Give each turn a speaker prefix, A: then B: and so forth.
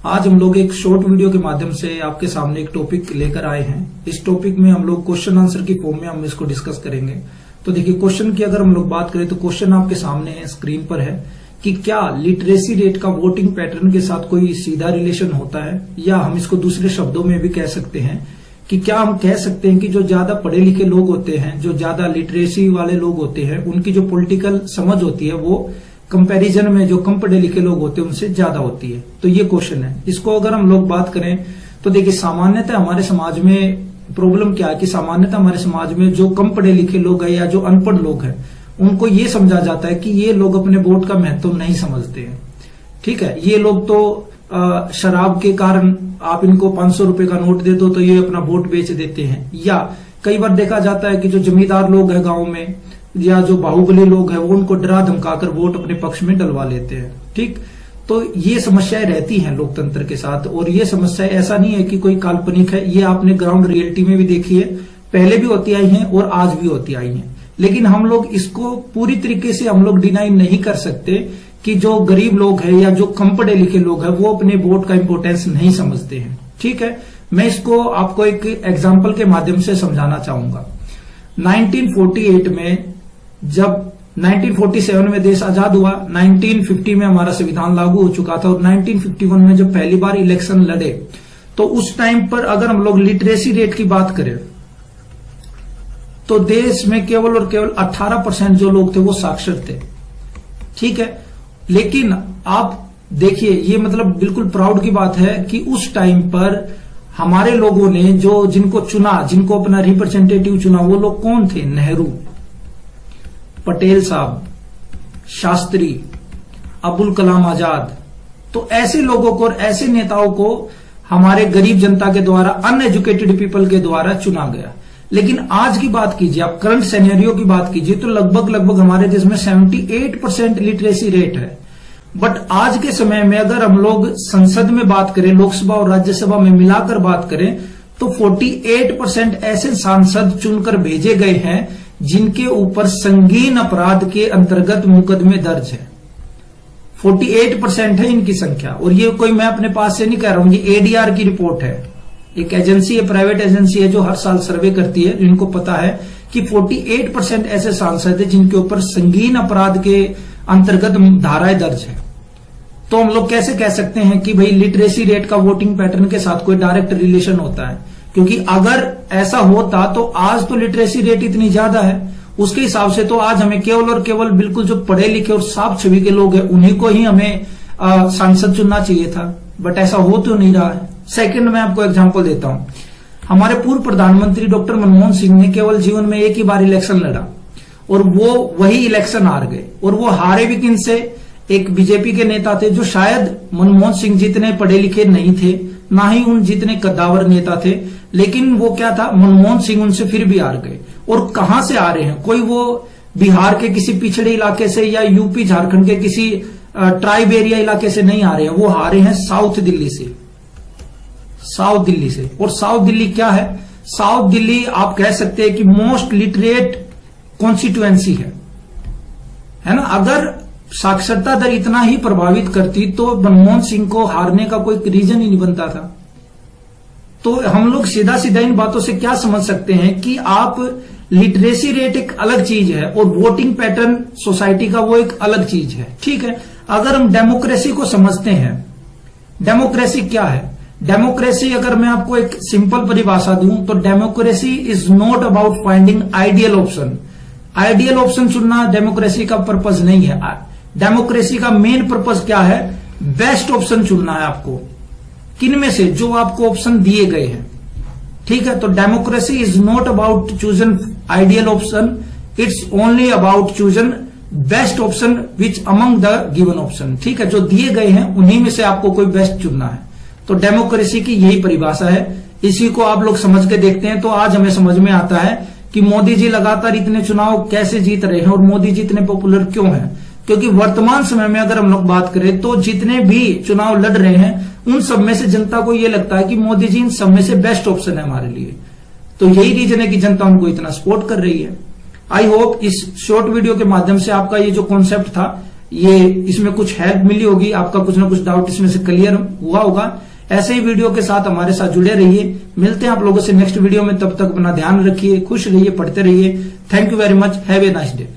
A: आज हम लोग एक शॉर्ट वीडियो के माध्यम से आपके सामने एक टॉपिक लेकर आए हैं। इस टॉपिक में हम लोग क्वेश्चन आंसर की फॉर्म में हम इसको डिस्कस करेंगे। तो देखिए, क्वेश्चन की अगर हम लोग बात करें तो क्वेश्चन आपके सामने है, स्क्रीन पर है कि क्या लिटरेसी रेट का वोटिंग पैटर्न के साथ कोई सीधा रिलेशन होता है, या हम इसको दूसरे शब्दों में भी कह सकते हैं कि क्या हम कह सकते हैं कि जो ज्यादा पढ़े लिखे लोग होते हैं, जो ज्यादा लिटरेसी वाले लोग होते हैं, उनकी जो पॉलिटिकल समझ होती है वो कंपैरिजन में जो कम पढ़े लिखे लोग होते हैं उनसे ज्यादा होती है। तो ये क्वेश्चन है। इसको अगर हम लोग बात करें तो देखिए, सामान्यतः हमारे समाज में प्रॉब्लम क्या है कि सामान्यतः हमारे समाज में जो कम पढ़े लिखे लोग हैं या जो अनपढ़ लोग हैं, उनको ये समझा जाता है कि ये लोग अपने वोट का महत्व नहीं समझते हैं। ठीक है, ये लोग तो शराब के कारण आप इनको 500 रुपए का नोट दे दो तो ये अपना वोट बेच देते हैं। या कई बार देखा जाता है कि जो जमींदार लोग हैं गांव में, या जो बाहुबली लोग हैं, वो उनको डरा धमकाकर वोट अपने पक्ष में डलवा लेते हैं। ठीक, तो ये समस्याएं रहती हैं लोकतंत्र के साथ, और ये समस्याएं ऐसा नहीं है कि कोई काल्पनिक है, ये आपने ग्राउंड रियलिटी में भी देखी है, पहले भी होती आई हैं और आज भी होती आई हैं। लेकिन हम लोग इसको पूरी तरीके से हम लोग डिनाई नहीं कर सकते कि जो गरीब लोग हैं या जो कम पढ़े लिखे लोग हैं वो अपने वोट का इंपोर्टेंस नहीं समझते हैं। ठीक है, मैं इसको आपको एक एग्जाम्पल के माध्यम से समझाना चाहूंगा। 1948 में, जब 1947 में देश आजाद हुआ, 1950 में हमारा संविधान लागू हो चुका था, और 1951 में जब पहली बार इलेक्शन लड़े तो उस टाइम पर अगर हम लोग लिटरेसी रेट की बात करें तो देश में केवल और केवल 18% जो लोग थे वो साक्षर थे। ठीक है, लेकिन आप देखिए, ये मतलब बिल्कुल प्राउड की बात है कि उस टाइम पर हमारे लोगों ने जो जिनको चुना, जिनको अपना रिप्रेजेंटेटिव चुना, वो लोग कौन थे? नेहरू, पटेल साहब, शास्त्री, अब्दुल कलाम आजाद। तो ऐसे लोगों को और ऐसे नेताओं को हमारे गरीब जनता के द्वारा, अनएजुकेटेड पीपल के द्वारा चुना गया। लेकिन आज की बात कीजिए, आप करंट सिनेरियो की बात कीजिए तो लगभग हमारे देश में 78% लिटरेसी रेट है। बट आज के समय में अगर हम लोग संसद में बात करें, लोकसभा और राज्यसभा में मिलाकर बात करें, तो 48% ऐसे सांसद चुनकर भेजे गए हैं जिनके ऊपर संगीन अपराध के अंतर्गत मुकदमे दर्ज है। 48% है इनकी संख्या, और ये कोई मैं अपने पास से नहीं कह रहा हूं, ये एडीआर की रिपोर्ट है। एक एजेंसी है, प्राइवेट एजेंसी है, जो हर साल सर्वे करती है, जिनको पता है कि 48% ऐसे सांसद है जिनके ऊपर संगीन अपराध के अंतर्गत धाराएं दर्ज है। तो हम लोग कैसे कह सकते हैं कि भाई लिटरेसी रेट का वोटिंग पैटर्न के साथ कोई डायरेक्ट रिलेशन होता है? क्योंकि अगर ऐसा होता तो आज तो लिटरेसी रेट इतनी ज्यादा है, उसके हिसाब से तो आज हमें केवल और केवल बिल्कुल जो पढ़े लिखे और साफ छवि के लोग हैं उन्हीं को ही हमें सांसद चुनना चाहिए था। बट ऐसा हो तो नहीं रहा है। सेकंड, मैं आपको एग्जांपल देता हूं। हमारे पूर्व प्रधानमंत्री डॉक्टर मनमोहन सिंह ने केवल जीवन में एक ही बार इलेक्शन लड़ा, और वो वही इलेक्शन हार गए। और वो हारे भी किन से? एक बीजेपी के नेता थे जो शायद मनमोहन सिंह जितने पढ़े लिखे नहीं थे, ना ही उन जितने कद्दावर नेता थे, लेकिन वो क्या था, मनमोहन सिंह उनसे फिर भी हार गए। और कहां से आ रहे हैं? कोई वो बिहार के किसी पिछड़े इलाके से या यूपी झारखंड के किसी ट्राइब एरिया इलाके से नहीं आ रहे हैं, वो हारे हैं साउथ दिल्ली से। साउथ दिल्ली से। और साउथ दिल्ली क्या है? साउथ दिल्ली आप कह सकते हैं कि मोस्ट लिटरेट कॉन्स्टिट्यूएंसी है ना। अगर साक्षरता दर इतना ही प्रभावित करती तो मनमोहन सिंह को हारने का कोई रीजन ही नहीं बनता था। तो हम लोग सीधा सीधा इन बातों से क्या समझ सकते हैं कि आप लिटरेसी रेट एक अलग चीज है और वोटिंग पैटर्न सोसाइटी का वो एक अलग चीज है। ठीक है, अगर हम डेमोक्रेसी को समझते हैं, डेमोक्रेसी क्या है? डेमोक्रेसी, अगर मैं आपको एक सिंपल परिभाषा दूं तो democracy is not about finding ideal option. Ideal option चुनना डेमोक्रेसी का पर्पज नहीं है। डेमोक्रेसी का मेन पर्पज क्या है? बेस्ट ऑप्शन चुनना है आपको, किनमें से? जो आपको ऑप्शन दिए गए हैं। ठीक है, तो democracy is not about chosen ideal option, it's only about chosen best option which among the given option. ठीक है, जो दिए गए हैं उन्हीं में से आपको कोई बेस्ट चुनना है। तो डेमोक्रेसी की यही परिभाषा है। इसी को आप लोग समझ के देखते हैं तो आज हमें समझ में आता है कि मोदी जी लगातार इतने चुनाव कैसे जीत रहे हैं और मोदी जी इतने पॉपुलर क्यों हैं। क्योंकि वर्तमान समय में अगर हम लोग बात करें तो जितने भी चुनाव लड़ रहे हैं उन सब में से जनता को यह लगता है कि मोदी जी इन सब में से बेस्ट ऑप्शन है हमारे लिए। तो यही रीजन है कि जनता उनको इतना सपोर्ट कर रही है। आई होप इस शॉर्ट वीडियो के माध्यम से आपका ये जो कॉन्सेप्ट था ये इसमें कुछ हेल्प मिली होगी, आपका कुछ ना कुछ डाउट इसमें से क्लियर हुआ होगा। ऐसे ही वीडियो के साथ हमारे साथ जुड़े रहिए। मिलते हैं आप लोगों से नेक्स्ट वीडियो में, तब तक अपना ध्यान रखिए, खुश रहिए, पढ़ते रहिए। Thank you very much, have a nice day.